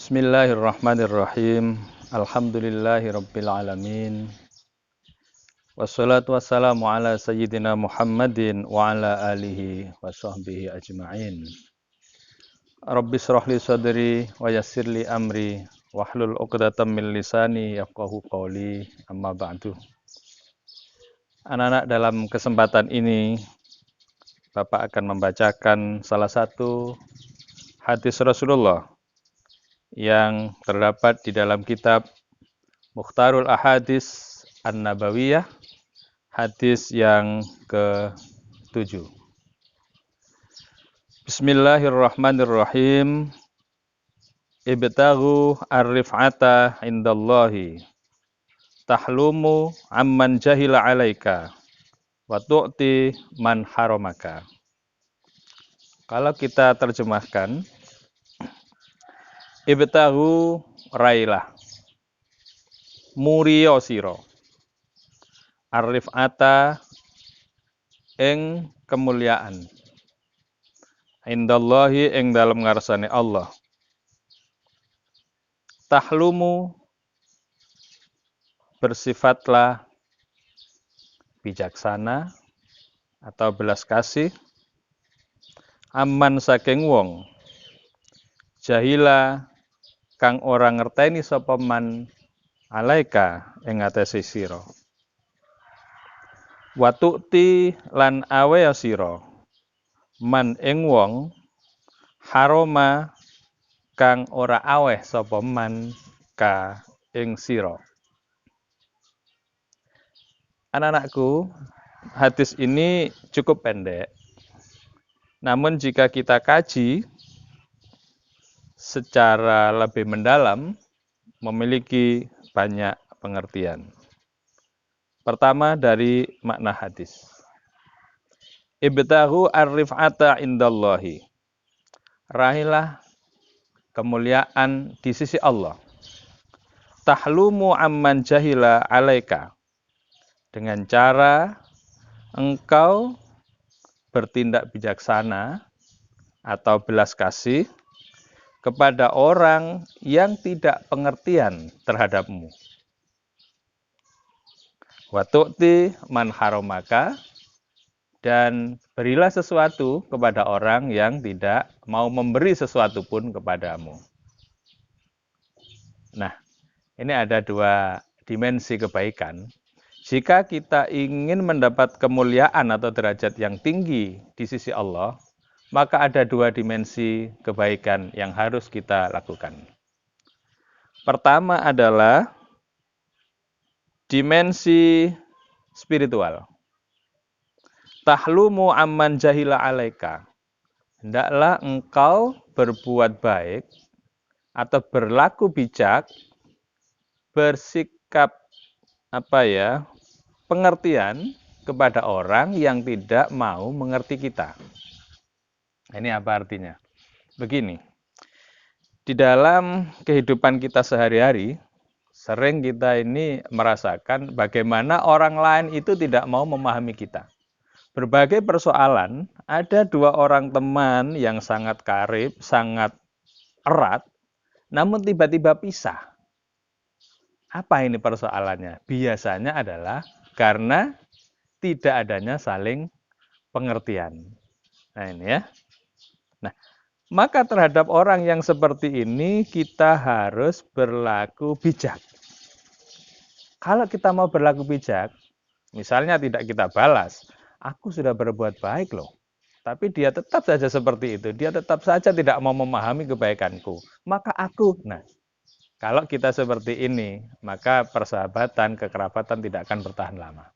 Bismillahirrahmanirrahim. Alhamdulillahirabbil alamin. Wassalatu wassalamu ala sayyidina Muhammadin wa ala alihi wa sahbihi ajma'in. Rabbi shrah li sadri wa yassir li amri wahlul 'uqdatam min lisani yafqahu qawli. Amma ba'du. Anak-anak, dalam kesempatan ini Bapak akan membacakan salah satu hadis Rasulullah yang terdapat di dalam kitab Mukhtarul Ahadits An-Nabawiyah, hadis yang ke-7. Bismillahirrahmanirrahim. Ibtaghu ar-rif'ata indallahi tahlumu amman jahila 'alaika wa tu'ti man haramaka. Kalau kita terjemahkan, ibtaghu, railah, muriyo sira, ar-rif'ata ing kemuliaan, indallahi ing dalem ngarsane Allah, tahlumu, bersifatlah bijaksana atau belas kasih, aman saking wong jahila kang ora ngerteni sapa man alaika ing atase sira, wa tu'ti lan awe sira man ing wong haroma kang ora aweh sapa man ka ing sira. Anak-anakku, hadis ini cukup pendek. Namun jika kita kaji secara lebih mendalam, memiliki banyak pengertian. Pertama, dari makna hadis. Ibtaghu ar-rif'ata indallahi. Rahilah kemuliaan di sisi Allah. Tahlumu amman jahila 'alaika. Dengan cara engkau bertindak bijaksana atau belas kasih kepada orang yang tidak pengertian terhadapmu. Wa tu'ti man haramaka, dan berilah sesuatu kepada orang yang tidak mau memberi sesuatu pun kepadamu. Nah, ini ada dua dimensi kebaikan. Jika kita ingin mendapat kemuliaan atau derajat yang tinggi di sisi Allah, maka ada dua dimensi kebaikan yang harus kita lakukan. Pertama adalah dimensi spiritual. Tahlumu amman jahila 'alaika. Hendaklah engkau berbuat baik atau berlaku bijak, bersikap pengertian kepada orang yang tidak mau mengerti kita. Ini apa artinya? Begini, di dalam kehidupan kita sehari-hari, sering kita ini merasakan bagaimana orang lain itu tidak mau memahami kita. Berbagai persoalan, ada dua orang teman yang sangat karib, sangat erat, namun tiba-tiba pisah. Apa ini persoalannya? Biasanya adalah karena tidak adanya saling pengertian. Nah ini ya. Nah, maka terhadap orang yang seperti ini kita harus berlaku bijak. Kalau kita mau berlaku bijak, misalnya tidak kita balas, aku sudah berbuat baik loh, tapi dia tetap saja seperti itu, dia tetap saja tidak mau memahami kebaikanku, maka kalau kita seperti ini, maka persahabatan, kekerabatan tidak akan bertahan lama.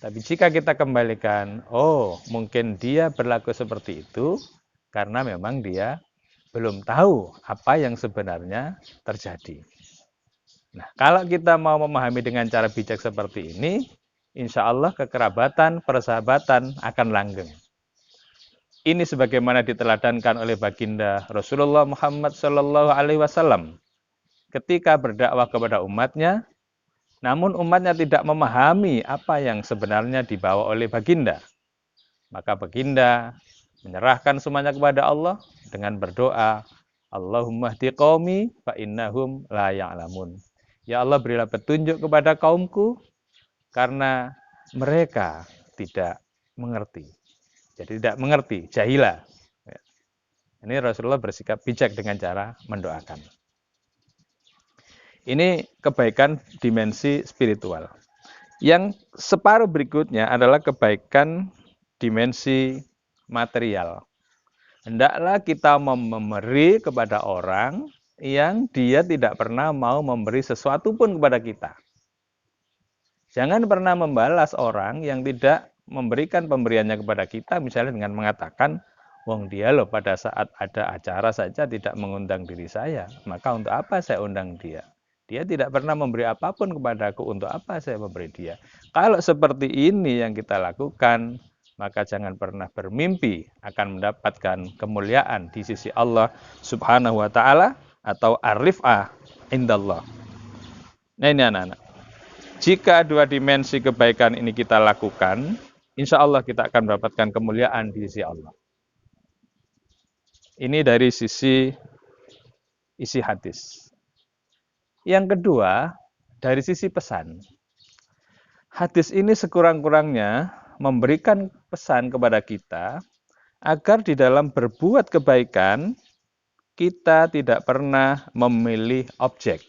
Tapi jika kita kembalikan, mungkin dia berlaku seperti itu karena memang dia belum tahu apa yang sebenarnya terjadi. Nah, kalau kita mau memahami dengan cara bijak seperti ini, insya Allah kekerabatan, persahabatan akan langgeng. Ini sebagaimana diteladankan oleh baginda Rasulullah Muhammad SAW. Ketika berdakwah kepada umatnya, namun umatnya tidak memahami apa yang sebenarnya dibawa oleh baginda. Maka baginda menyerahkan semuanya kepada Allah dengan berdoa, Allahumma hdi qaumi fa innahum la ya'lamun. Ya Allah, berilah petunjuk kepada kaumku karena mereka tidak mengerti. Jadi tidak mengerti, jahila. Ya. Ini Rasulullah bersikap bijak dengan cara mendoakan. Ini kebaikan dimensi spiritual. Yang separuh berikutnya adalah kebaikan dimensi material. Hendaklah kita memberi kepada orang yang dia tidak pernah mau memberi sesuatu pun kepada kita. Jangan pernah membalas orang yang tidak memberikan pemberiannya kepada kita, misalnya dengan mengatakan, wong dia loh pada saat ada acara saja tidak mengundang diri saya, maka untuk apa saya undang dia? Dia tidak pernah memberi apapun kepadaku, untuk apa saya memberi dia? Kalau seperti ini yang kita lakukan, maka jangan pernah bermimpi akan mendapatkan kemuliaan di sisi Allah Subhanahu wa taala atau ar-rif'ah indallah. Nah, ini anak-anak. Jika dua dimensi kebaikan ini kita lakukan, insya Allah kita akan mendapatkan kemuliaan di sisi Allah. Ini dari sisi isi hadis. Yang kedua, dari sisi pesan. Hadis ini sekurang-kurangnya memberikan pesan kepada kita agar di dalam berbuat kebaikan kita tidak pernah memilih objek.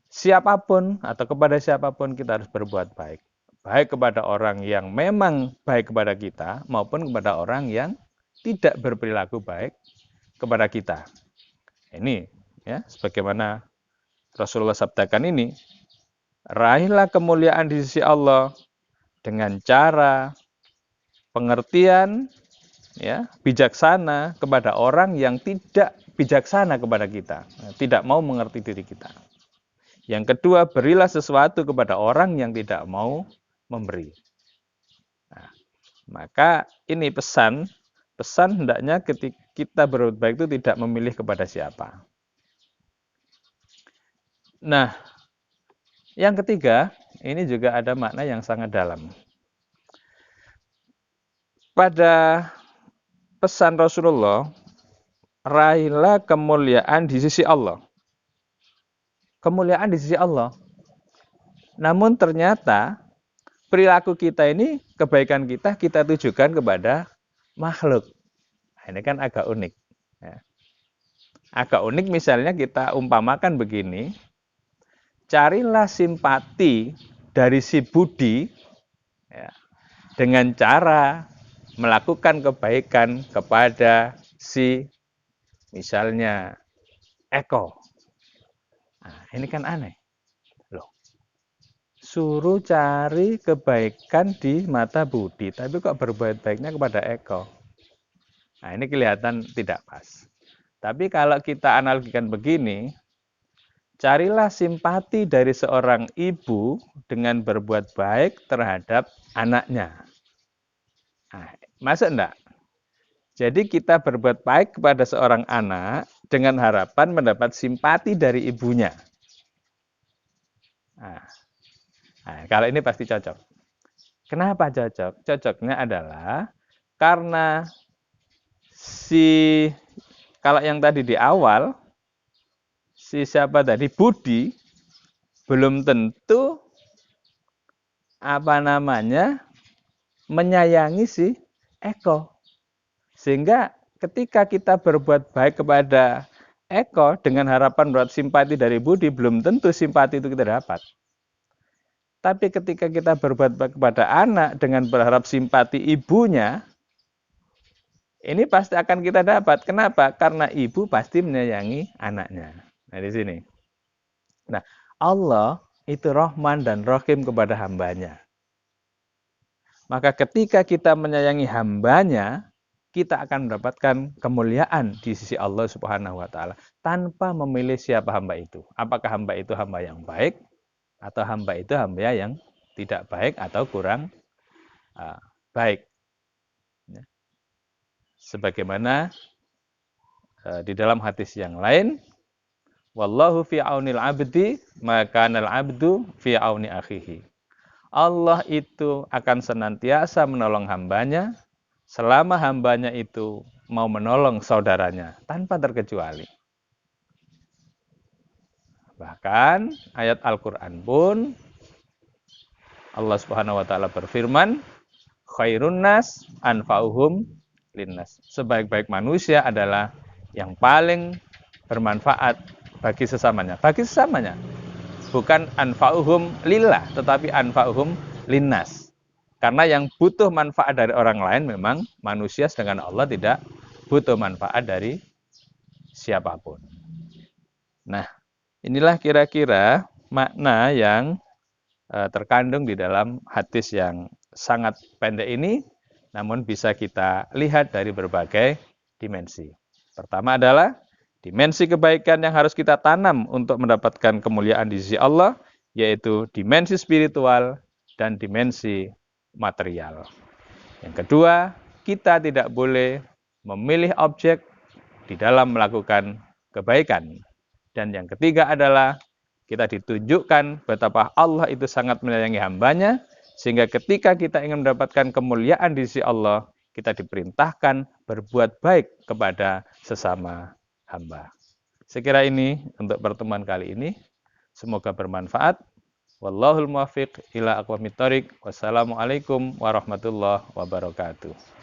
Siapapun atau kepada siapapun kita harus berbuat baik. Baik kepada orang yang memang baik kepada kita maupun kepada orang yang tidak berperilaku baik kepada kita. Ini ya, sebagaimana Rasulullah sabdakan ini, raihlah kemuliaan di sisi Allah dengan cara pengertian ya, bijaksana kepada orang yang tidak bijaksana kepada kita, tidak mau mengerti diri kita. Yang kedua, berilah sesuatu kepada orang yang tidak mau memberi. Nah, maka ini pesan hendaknya ketika kita berbuat baik itu tidak memilih kepada siapa. Nah, yang ketiga, ini juga ada makna yang sangat dalam. Pada pesan Rasulullah, raihlah kemuliaan di sisi Allah. Kemuliaan di sisi Allah. Namun ternyata perilaku kita ini, kebaikan kita tujukan kepada makhluk. Nah, ini kan agak unik. Ya. Agak unik misalnya kita umpamakan begini, carilah simpati dari si Budi ya, dengan cara melakukan kebaikan kepada si misalnya Eko. Nah, ini kan aneh. Loh. Suruh cari kebaikan di mata Budi, tapi kok berbuat baiknya kepada Eko. Nah, ini kelihatan tidak pas. Tapi kalau kita analogikan begini, carilah simpati dari seorang ibu dengan berbuat baik terhadap anaknya. Nah, masuk enggak? Jadi kita berbuat baik kepada seorang anak dengan harapan mendapat simpati dari ibunya. Nah, kalau ini pasti cocok. Kenapa cocok? Cocoknya adalah karena kalau yang tadi di awal, siapa tadi? Budi, belum tentu menyayangi si Eko. Sehingga ketika kita berbuat baik kepada Eko dengan harapan mendapat simpati dari Budi, belum tentu simpati itu kita dapat. Tapi ketika kita berbuat baik kepada anak dengan berharap simpati ibunya, ini pasti akan kita dapat. Kenapa? Karena ibu pasti menyayangi anaknya. Nah, di sini. Nah, Allah itu Rahman dan Rahim kepada hambanya. Maka ketika kita menyayangi hambanya, kita akan mendapatkan kemuliaan di sisi Allah Subhanahu wa taala tanpa memilih siapa hamba itu. Apakah hamba itu hamba yang baik atau hamba itu hamba yang tidak baik atau kurang baik. Sebagaimana di dalam hadis yang lain, wallahu fi aunil abdi maka kanal abdu fi auni akhihi. Allah itu akan senantiasa menolong hambanya selama hambanya itu mau menolong saudaranya tanpa terkecuali. Bahkan ayat Al-Quran pun Allah Subhanahu wa Ta'ala berfirman, khairun nas anfa'uhum linnas. Sebaik-baik manusia adalah yang paling bermanfaat bagi sesamanya. Bagi sesamanya. Bukan anfa'uhum lillah, tetapi anfa'uhum linnas. Karena yang butuh manfaat dari orang lain memang manusia, sedangkan Allah tidak butuh manfaat dari siapapun. Nah, inilah kira-kira makna yang terkandung di dalam hadis yang sangat pendek ini, namun bisa kita lihat dari berbagai dimensi. Pertama adalah dimensi kebaikan yang harus kita tanam untuk mendapatkan kemuliaan di sisi Allah, yaitu dimensi spiritual dan dimensi material. Yang kedua, kita tidak boleh memilih objek di dalam melakukan kebaikan. Dan yang ketiga adalah kita ditunjukkan betapa Allah itu sangat menyayangi hambanya, sehingga ketika kita ingin mendapatkan kemuliaan di sisi Allah, kita diperintahkan berbuat baik kepada sesama hamba. Sekira ini untuk pertemuan kali ini. Semoga bermanfaat. Wallahul muwaffiq ila aqwamit thoriq. Wassalamualaikum warahmatullahi wabarakatuh.